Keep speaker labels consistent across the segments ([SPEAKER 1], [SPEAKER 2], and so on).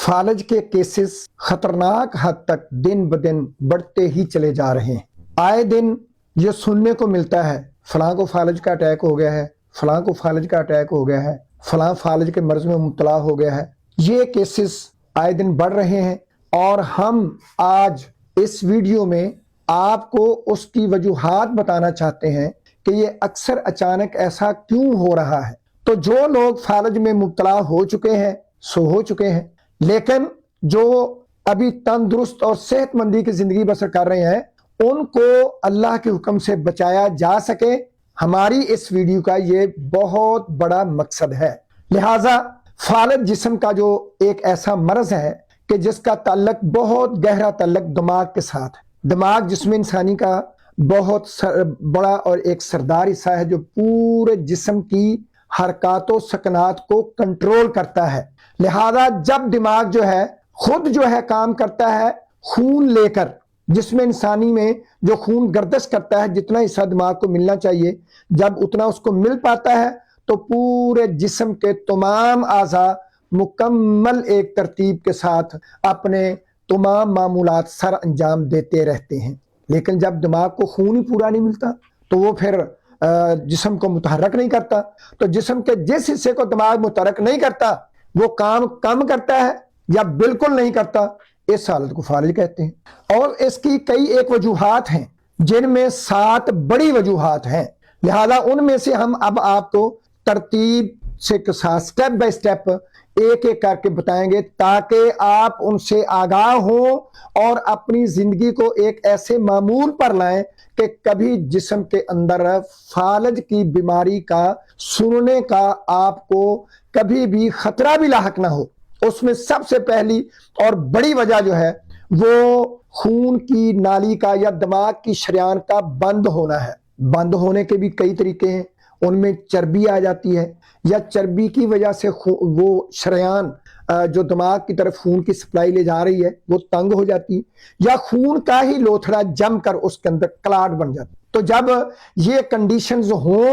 [SPEAKER 1] फालज के केसेस खतरनाक हद तक दिन ब दिन बढ़ते ही चले जा रहे हैं। आए दिन ये सुनने को मिलता है फलां को फालज का अटैक हो गया है, फलां को फालज का अटैक हो गया है, फलां फालज के मर्ज में मुब्तला हो गया है। ये केसेस आए दिन बढ़ रहे हैं और हम आज इस वीडियो में आपको उसकी वजूहात बताना चाहते हैं कि ये अक्सर अचानक ऐसा क्यों हो रहा है। तो जो लोग फालज में मुब्तला हो चुके हैं सो हो चुके हैं, लेकिन जो अभी तंदुरुस्त और सेहतमंदी की जिंदगी बसर कर रहे हैं उनको अल्लाह के हुक्म से बचाया जा सके, हमारी इस वीडियो का ये बहुत बड़ा मकसद है। लिहाजा फालज जिस्म का जो एक ऐसा मर्ज है कि जिसका ताल्लुक बहुत गहरा ताल्लुक दिमाग के साथ है। दिमाग जिस्म इंसानी का बहुत बड़ा और एक सरदार हिस्सा है जो पूरे जिस्म की हरकातों सकनात को कंट्रोल करता है। लिहाजा जब दिमाग जो है खुद जो है काम करता है खून लेकर, जिसमें इंसानी में जो खून गर्दिश करता है जितना हिस्सा दिमाग को मिलना चाहिए जब उतना उसको मिल पाता है तो पूरे जिस्म के तमाम आज़ा मुकम्मल एक तरतीब के साथ अपने तमाम मामूलात सर अंजाम देते रहते हैं। लेकिन जब दिमाग को खून ही पूरा नहीं मिलता तो वो फिर जिस्म को मुतहरक नहीं करता। तो जिस्म के जिस हिस्से को दिमाग मुतहरक नहीं करता वो काम कम करता है या बिल्कुल नहीं करता, इस हालत को फालज कहते हैं। और इसकी कई एक वजूहात हैं जिनमें 7 बड़ी वजूहात हैं। लिहाजा उनमें से हम अब आपको तरतीब से स्टेप बाय स्टेप एक एक करके बताएंगे ताकि आप उनसे आगाह हो और अपनी जिंदगी को एक ऐसे मामूल पर लाएं कि कभी जिस्म के अंदर फालज की बीमारी का सुनने का आपको कभी भी खतरा भी लाहक ना हो। उसमें सबसे पहली और बड़ी वजह जो है वो खून की नाली का या दिमाग की शरियान का बंद होना है। बंद होने के भी कई तरीके हैं, उनमें चर्बी आ जाती है या चर्बी की वजह से वो शरियान जो दिमाग की तरफ खून की सप्लाई ले जा रही है वो तंग हो जाती है या खून का ही लोथड़ा जमकर उसके अंदर क्लाट बन जाती है। तो जब ये कंडीशंस हो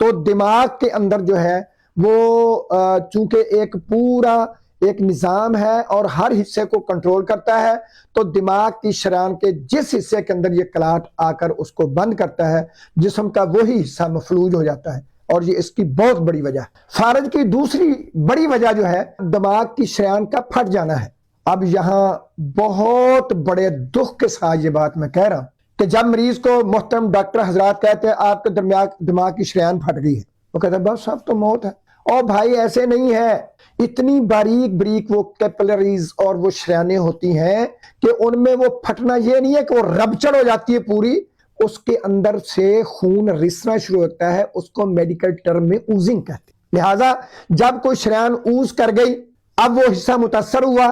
[SPEAKER 1] तो दिमाग के अंदर जो है वो चूंकि एक पूरा एक निज़ाम है और हर हिस्से को कंट्रोल करता है तो दिमाग की शरियान के जिस हिस्से के अंदर ये क्लाट आकर उसको बंद करता है जिस्म का वही हिस्सा मफलूज हो जाता है और ये इसकी बहुत बड़ी वजह है। फालज की दूसरी बड़ी वजह जो है दिमाग की शरियान का फट जाना है। अब यहाँ बहुत बड़े दुख के साथ ये बात मैं कह रहा हूं कि जब मरीज को मोहतरम डॉक्टर हजरात कहते हैं आपके दिमाग की शरियान फट गई है, वो कहते हैं बस अब तो मौत है। और भाई ऐसे नहीं है, इतनी बारीक बारीक वो कैपिलरीज और वो शरियानें होती हैं कि उनमें वो फटना ये नहीं है कि वो रबचड़ हो जाती है पूरी, उसके अंदर से खून रिसना शुरू होता है, उसको मेडिकल टर्म में ऊजिंग कहते हैं। लिहाजा जब कोई शरियान ऊज कर गई अब वो हिस्सा मुतासर हुआ,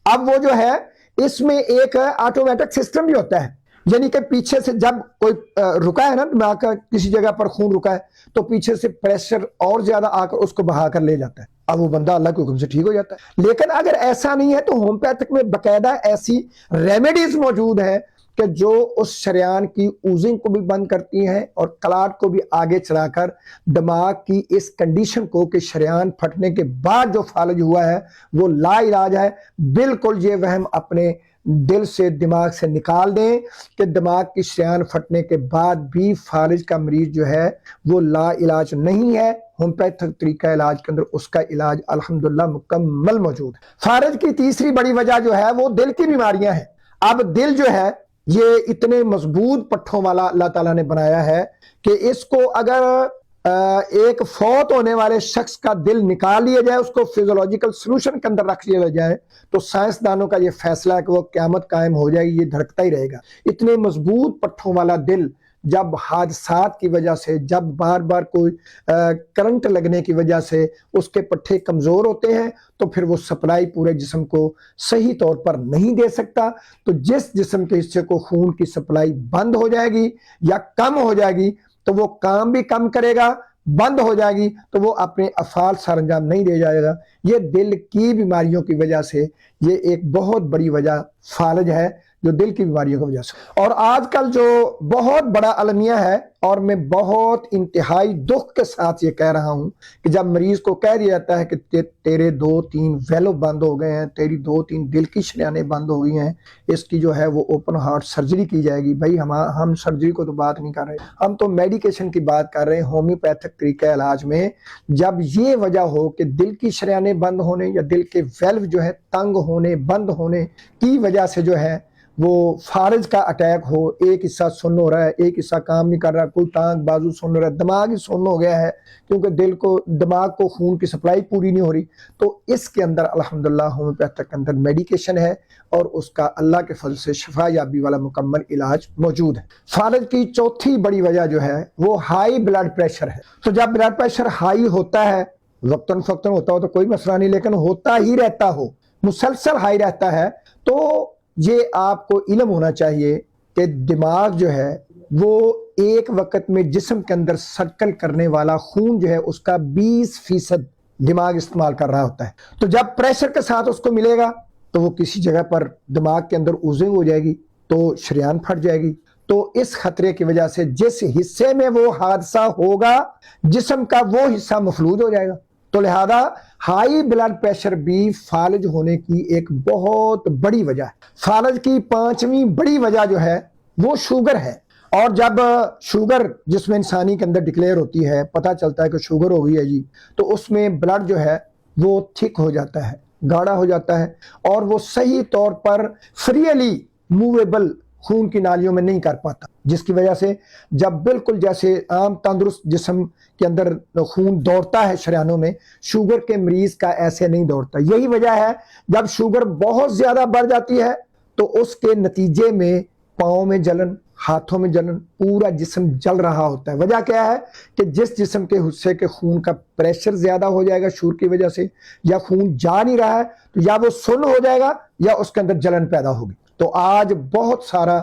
[SPEAKER 1] अब वो जो है इसमें एक ऑटोमेटिक सिस्टम भी होता है, यानी कि पीछे से जब कोई रुका है ना दिमाग का किसी जगह पर खून रुका है तो पीछे से प्रेशर और ज्यादा आकर उसको बहाकर ले जाता है, अब वो बंदा अल्लाह के हुक्म से ठीक हो जाता है। लेकिन अगर ऐसा नहीं है तो होम्योपैथिक में बकायदा ऐसी रेमेडीज मौजूद है कि जो उस शरियान की ऊजिंग को भी बंद करती हैं और क्लाट को भी आगे चलाकर दिमाग की इस कंडीशन को कि शरियान फटने के बाद जो फालज हुआ है वो ला इलाज है। बिल्कुल ये वहम अपने दिल से दिमाग से निकाल दें कि दिमाग की शरियान फटने के बाद भी फालज का मरीज जो है वो ला इलाज नहीं है। होम्योपैथिक तरीका इलाज के अंदर उसका इलाज अल्हम्दुलिल्लाह मुकम्मल मौजूद है। फालज की तीसरी बड़ी वजह जो है वो दिल की बीमारियां हैं। अब दिल जो है ये इतने मजबूत पट्टों वाला अल्लाह ताला ने बनाया है कि इसको अगर एक फौत होने वाले शख्स का दिल निकाल लिया जाए, उसको फिजियोलॉजिकल सोल्यूशन के अंदर रख लिया जाए तो साइंसदानों का ये फैसला है कि वो क़यामत कायम हो जाएगी, ये धड़कता ही रहेगा। इतने मजबूत पट्टों वाला दिल जब हादसात की वजह से, जब बार बार कोई करंट लगने की वजह से उसके पट्टे कमज़ोर होते हैं तो फिर वो सप्लाई पूरे जिस्म को सही तौर पर नहीं दे सकता। तो जिस जिस्म के हिस्से को खून की सप्लाई बंद हो जाएगी या कम हो जाएगी तो वो काम भी कम करेगा, बंद हो जाएगी तो वो अपने अफ़ाल सरंजाम नहीं दे जाएगा। ये दिल की बीमारियों की वजह से ये एक बहुत बड़ी वजह फालज है جو دل کی بیماریوں کی وجہ سے۔ اور آج کل جو بہت بڑا المیہ ہے، اور میں بہت انتہائی دکھ کے ساتھ یہ کہہ رہا ہوں کہ جب مریض کو کہہ دیا جاتا ہے کہ تیرے 2-3 ویلو بند ہو گئے ہیں، تیری 2-3 دل کی شریانیں بند ہو گئی ہیں، اس کی جو ہے وہ اوپن ہارٹ سرجری کی جائے گی۔ بھائی ہم سرجری کو تو بات نہیں کر رہے، ہم تو میڈیکیشن کی بات کر رہے ہیں، ہومیوپیتھک طریقہ علاج میں جب یہ وجہ ہو کہ دل کی شریانیں بند ہونے یا دل کے ویلو جو ہے تنگ ہونے، بند ہونے کی وجہ سے جو ہے وہ فالج کا اٹیک ہو، ایک حصہ سن ہو رہا ہے، ایک حصہ کام نہیں کر رہا، کوئی ٹانگ بازو سن رہا ہے، دماغ ہی سن ہو گیا ہے کیونکہ دماغ کو خون کی سپلائی پوری نہیں ہو رہی، تو اس کے اندر الحمدللہ ہومیوپیتھک کے اندر میڈیکیشن ہے اور اس کا اللہ کے فضل سے شفا یابی والا مکمل علاج موجود ہے۔ فالج کی چوتھی بڑی وجہ جو ہے وہ ہائی بلڈ پریشر ہے۔ تو جب بلڈ پریشر ہائی ہوتا ہے، وقتاً فوقتاً ہوتا ہو تو کوئی مسئلہ نہیں، لیکن ہوتا ہی رہتا ہو، مسلسل ہائی رہتا ہے، تو یہ آپ کو علم ہونا چاہیے کہ دماغ جو ہے وہ ایک وقت میں جسم کے اندر سرکل کرنے والا خون جو ہے اس کا 20% دماغ استعمال کر رہا ہوتا ہے۔ تو جب پریشر کے ساتھ اس کو ملے گا تو وہ کسی جگہ پر دماغ کے اندر اوزنگ ہو جائے گی، تو شریان پھٹ جائے گی۔ تو اس خطرے کی وجہ سے جس حصے میں وہ حادثہ ہوگا جسم کا وہ حصہ مفلوج ہو جائے گا۔ تو لہذا ہائی بلڈ پریشر بھی فالج ہونے کی ایک بہت بڑی وجہ ہے۔ فالج کی 5ویں بڑی وجہ جو ہے وہ شوگر ہے، اور جب شوگر جسم انسانی کے اندر ڈکلیئر ہوتی ہے، پتہ چلتا ہے کہ شوگر ہو گئی ہے جی، تو اس میں بلڈ جو ہے وہ تھک ہو جاتا ہے، گاڑھا ہو جاتا ہے، اور وہ صحیح طور پر فریلی موویبل خون کی نالیوں میں نہیں کر پاتا، جس کی وجہ سے جب بالکل جیسے عام تندرست جسم کے اندر خون دوڑتا ہے شریانوں میں، شوگر کے مریض کا ایسے نہیں دوڑتا۔ یہی وجہ ہے جب شوگر بہت زیادہ بڑھ جاتی ہے تو اس کے نتیجے میں پاؤں میں جلن، ہاتھوں میں جلن، پورا جسم جل رہا ہوتا ہے۔ وجہ کیا ہے کہ جس جسم کے حصے کے خون کا پریشر زیادہ ہو جائے گا شوگر کی وجہ سے، یا خون جا نہیں رہا ہے تو یا وہ سن ہو جائے گا یا اس کے اندر جلن پیدا ہوگی۔ تو آج بہت سارا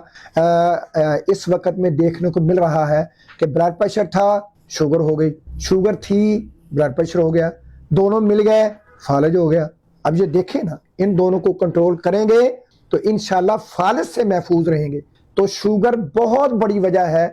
[SPEAKER 1] اس وقت میں دیکھنے کو مل رہا ہے کہ بلڈ پریشر تھا، شوگر ہو گئی، شوگر تھی، بلڈ پریشر ہو گیا، دونوں مل گئے، فالج ہو گیا۔ اب یہ دیکھیں نا، ان دونوں کو کنٹرول کریں گے تو انشاءاللہ فالج سے محفوظ رہیں گے۔ تو شوگر بہت بڑی وجہ ہے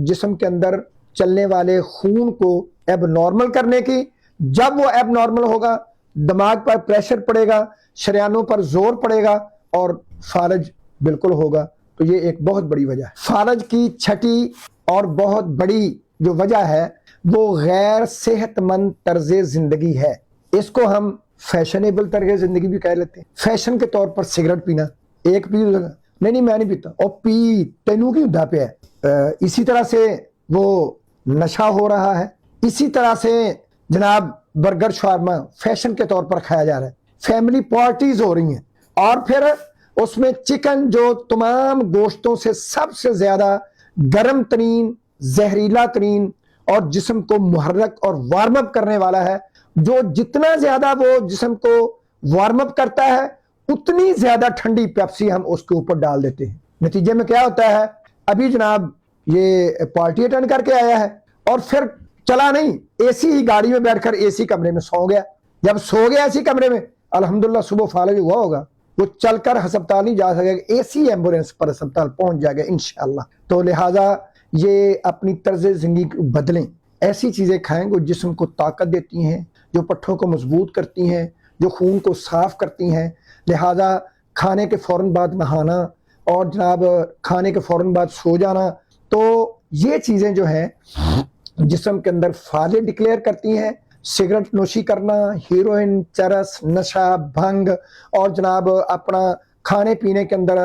[SPEAKER 1] جسم کے اندر چلنے والے خون کو ایب نارمل کرنے کی۔ جب وہ ایب نارمل ہوگا، دماغ پر پریشر پڑے گا، شریانوں پر زور پڑے گا اور فالج بالکل ہوگا۔ تو یہ ایک بہت بڑی وجہ ہے۔ فالج کی چھٹی اور بہت بڑی جو وجہ ہے وہ غیر صحت مند طرز زندگی ہے۔ اس کو ہم فیشنیبل طرز زندگی بھی کہہ لیتے ہیں۔ فیشن کے طور پر سگریٹ پینا، ایک پی لگا، نہیں میں نہیں پیتا، اور پی تینوں کی ادا پہ ہے۔ اسی طرح سے وہ نشہ ہو رہا ہے، اسی طرح سے جناب برگر شاورما فیشن کے طور پر کھایا جا رہا ہے، فیملی پارٹیز ہو رہی ہیں، اور پھر اس میں چکن جو تمام گوشتوں سے سب سے زیادہ گرم ترین، زہریلا ترین اور جسم کو محرک اور وارم اپ کرنے والا ہے، جو جتنا زیادہ وہ جسم کو وارم اپ کرتا ہے اتنی زیادہ ٹھنڈی پیپسی ہم اس کے اوپر ڈال دیتے ہیں۔ نتیجے میں کیا ہوتا ہے، ابھی جناب یہ پارٹی اٹینڈ کر کے آیا ہے اور پھر چلا نہیں، اے سی ہی گاڑی میں بیٹھ کر اے سی کمرے میں سو گیا۔ جب سو گیا اے سی کمرے میں، الحمدللہ صبح فالج ہوا ہوگا، وہ چل کر ہسپتال نہیں جا سکے گا، اے سی ایمبولینس پر ہسپتال پہنچ جائے گا انشاءاللہ۔ تو لہٰذا یہ اپنی طرز زندگی بدلیں، ایسی چیزیں کھائیں جو جسم کو طاقت دیتی ہیں، جو پٹھوں کو مضبوط کرتی ہیں، جو خون کو صاف کرتی ہیں۔ لہٰذا کھانے کے فوراً بعد نہانا اور جناب کھانے کے فوراً بعد سو جانا، تو یہ چیزیں جو ہیں جسم کے اندر فالج ڈکلیئر کرتی ہیں۔ سگریٹ نوشی کرنا، ہیروئن، چرس، نشہ، بھنگ، اور جناب اپنا کھانے پینے کے اندر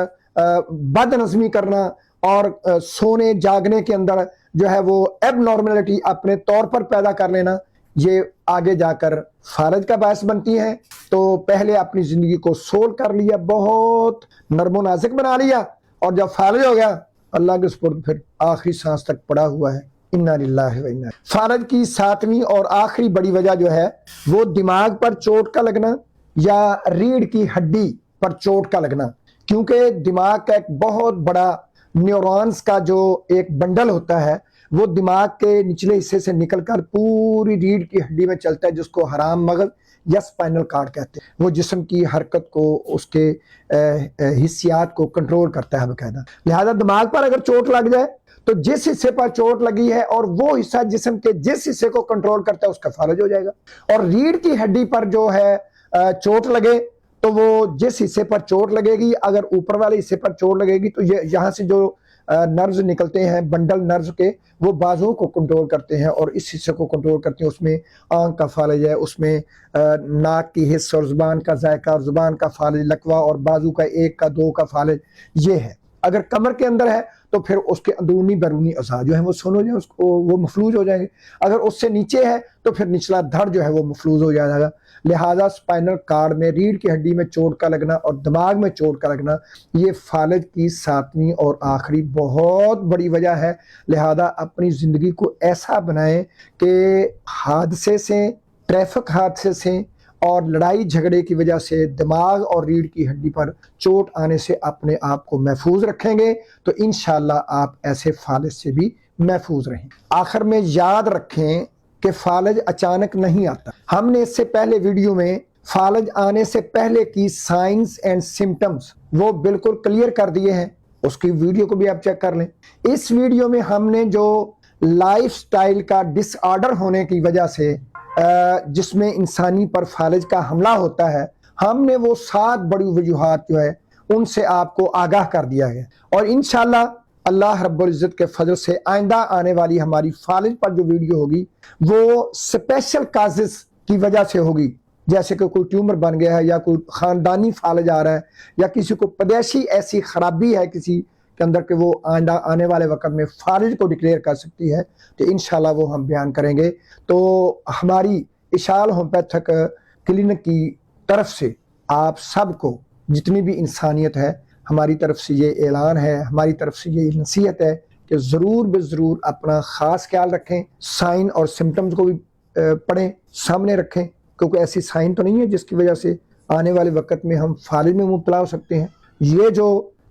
[SPEAKER 1] بد نظمی کرنا، اور سونے جاگنے کے اندر جو ہے وہ ایب نارملٹی اپنے طور پر پیدا کر لینا، یہ آگے جا کر فالج کا باعث بنتی ہیں۔ تو پہلے اپنی زندگی کو سول کر لیا، بہت نرم و نازک بنا لیا، اور جب فالج ہو گیا اللہ کے سپرد پھر آخری سانس تک پڑا ہوا ہے۔ انا للہ و انا۔ فالج کی 7ویں اور آخری بڑی وجہ جو ہے وہ دماغ پر چوٹ کا لگنا یا ریڑھ کی ہڈی پر چوٹ کا لگنا، کیونکہ دماغ کا ایک بہت بڑا نیورونز کا جو ایک بنڈل ہوتا ہے وہ دماغ کے نچلے حصے سے نکل کر پوری ریڑھ کی ہڈی میں چلتا ہے، جس کو حرام مغز یا स्पाइनल कार्ड कहते हैं। वो जिस्म की हरकत को, उसके हिस्सियात को कंट्रोल करता है बाकायदा। लिहाजा दिमाग पर अगर चोट लग जाए तो जिस हिस्से पर चोट लगी है और वो हिस्सा जिस्म के जिस हिस्से को कंट्रोल करता है उसका फालज हो जाएगा। और रीढ़ की हड्डी पर जो है चोट लगे तो वो जिस हिस्से पर चोट लगेगी, अगर ऊपर वाले हिस्से पर चोट लगेगी तो ये यहाँ से जो नर्व्स निकलते हैं, बंडल नर्व्स के, वो बाजुओं को कंट्रोल करते हैं और इस हिस्से को कंट्रोल करते हैं। उसमें आंख का फालज है, उसमें नाक की हिस्स और जुबान का जायका और जुबान का फालज, लकवा और बाजू का 1 का 2 का फालज ये है। अगर कमर के अंदर है तो फिर उसके अंदरूनी बैरूनी अज़ा जो है वो सुन हो जाए, उसको वो मफलूज हो जाएंगे। अगर उससे नीचे है तो फिर निचला धड़ जो है वो मफलूज हो जाएगा। लिहाजा स्पाइनल कार्ड में, रीढ़ की हड्डी में चोट का लगना और दिमाग में चोट का लगना ये फालज की 7वीं और आखिरी बहुत बड़ी वजह है। लिहाजा अपनी ज़िंदगी को ऐसा बनाएं कि हादसे से, ट्रैफिक हादसे से और लड़ाई झगड़े की वजह से दिमाग और रीढ़ की हड्डी पर चोट आने से अपने आप को महफूज रखेंगे तो इंशाअल्लाह आप ऐसे फालज से भी महफूज रहें। आखिर में याद रखें कि फालज अचानक नहीं आता। हमने इससे पहले वीडियो में फालज आने से पहले की साइंस एंड सिम्टम्स वो बिल्कुल क्लियर कर दिए हैं, उसकी वीडियो को भी आप चेक कर लें। इस वीडियो में हमने जो लाइफस्टाइल का डिसऑर्डर होने की वजह से जिसमें इंसानी पर फालज का हमला होता है, हमने वो 7 बड़ी वजूहात जो है उनसे आपको आगाह कर दिया है। और इंशाअल्लाह अल्लाह रब्बुल इज़्ज़त के फजल से आइंदा आने वाली हमारी फालज पर जो वीडियो होगी वो स्पेशल काजेस की वजह से होगी, जैसे कि कोई ट्यूमर बन गया है या कोई ख़ानदानी फालज आ रहा है या किसी को पैदाइशी ऐसी खराबी है किसी के अंदर कि वो आइंदा आने वाले वक्त में फालज को डिक्लेयर कर सकती है, तो इंशाल्लाह वो हम बयान करेंगे। तो हमारी इशाल होम्योपैथिक क्लिनिक की तरफ से आप सबको, जितनी भी इंसानियत है, हमारी तरफ से ये ऐलान है, हमारी तरफ से ये नसीहत है कि ज़रूर बेज़रूर अपना ख़ास ख्याल रखें। साइन और सिम्टम्स को भी पढ़ें, सामने रखें, क्योंकि ऐसी साइन तो नहीं है जिसकी वजह से आने वाले वक्त में हम फालज में मुब्तला हो सकते हैं। ये जो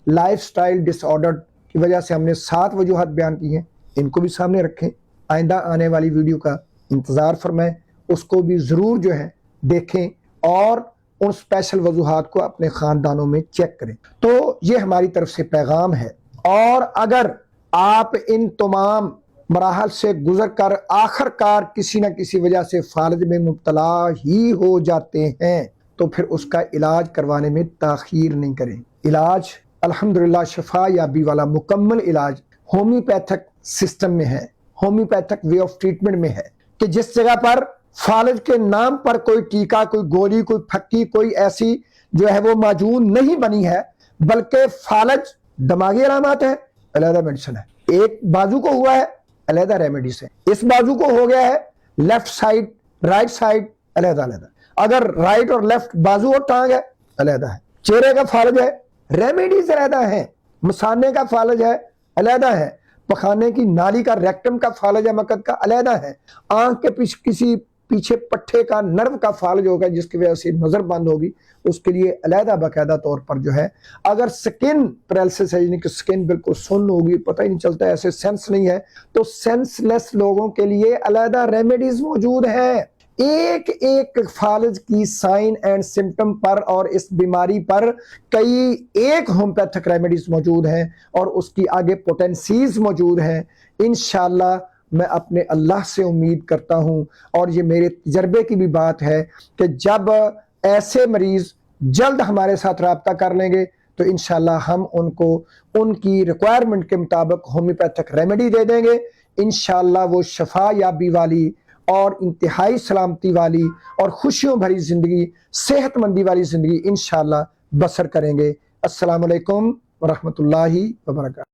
[SPEAKER 1] लाइफस्टाइल डिसऑर्डर की वजह से हमने 7 वजूहात बयान की हैं, इनको भी सामने रखें। आइंदा आने वाली वीडियो का इंतज़ार फरमाएं, उसको भी ज़रूर जो है देखें और उन स्पेशल वजूहात को अपने ख़ानदानों में चेक करें। तो ये हमारी तरफ से पैगाम है। और अगर आप इन तमाम मराहल से गुजर कर आखिरकार किसी न किसी वजह से फालज में मुब्तला ही हो जाते हैं तो फिर उसका इलाज करवाने में ताख़ीर नहीं करें। इलाज अल्हम्दुलिल्लाह शफा याबी वाला मुकम्मल इलाज होम्योपैथिक सिस्टम में है, होम्योपैथिक वे ऑफ ट्रीटमेंट में है कि जिस जगह पर फालज के नाम पर कोई टीका, कोई गोली, कोई फक्की, कोई ऐसी जो है वो मौजूद नहीं बनी है, बल्कि फालज दिमागी अलामत है, अलहदा मेडिसिन है। एक बाजू को हुआ है, अलहदा रेमेडीज है। इस बाजू को हो गया है, लेफ्ट साइड, राइट साइड, अलहदा अलहदा। अगर राइट और लेफ्ट बाजू और टांग है, अलहदा है। चेहरे का फालज है, रेमेडीज अलहदा है। मसाने का फालज है, अलहदा है। पखाने की नाली का, रेक्टम का फालज है, मकद का, अलहदा है। आंख के किसी पीछे पट्टे का नर्व का फालज होगा जिसकी वजह से नजर बंद होगी, उसके लिए अलहदा बाकायदा तौर पर जो है। अगर स्किन पैरालिसिस है, यानी कि स्किन बिल्कुल सुन्न होगी, पता ही नहीं चलता, ऐसे सेंस नहीं है, तो सेंसलेस लोगों के लिए अलहदा रेमेडीज मौजूद है। एक एक फालज की साइन एंड सिम्टम पर और इस बीमारी पर कई एक होम्योपैथिक रेमेडीज मौजूद हैं और उसकी आगे पोटेंसीज मौजूद हैं। इंशाअल्लाह मैं अपने अल्लाह से उम्मीद करता हूँ और ये मेरे तजर्बे की भी बात है कि जब ऐसे मरीज जल्द हमारे साथ रब्ता कर लेंगे तो इंशाअल्लाह हम उनको उनकी रिक्वायरमेंट के मुताबिक होम्योपैथिक रेमेडी दे देंगे। इंशाअल्लाह वो शफा याबी वाली और इंतहाई सलामती वाली और खुशियों भरी ज़िंदगी, सेहतमंदी वाली ज़िंदगी इंशाअल्लाह बसर करेंगे। अस्सलामु अलैकुम व रहमतुल्लाहि व बरकातहू।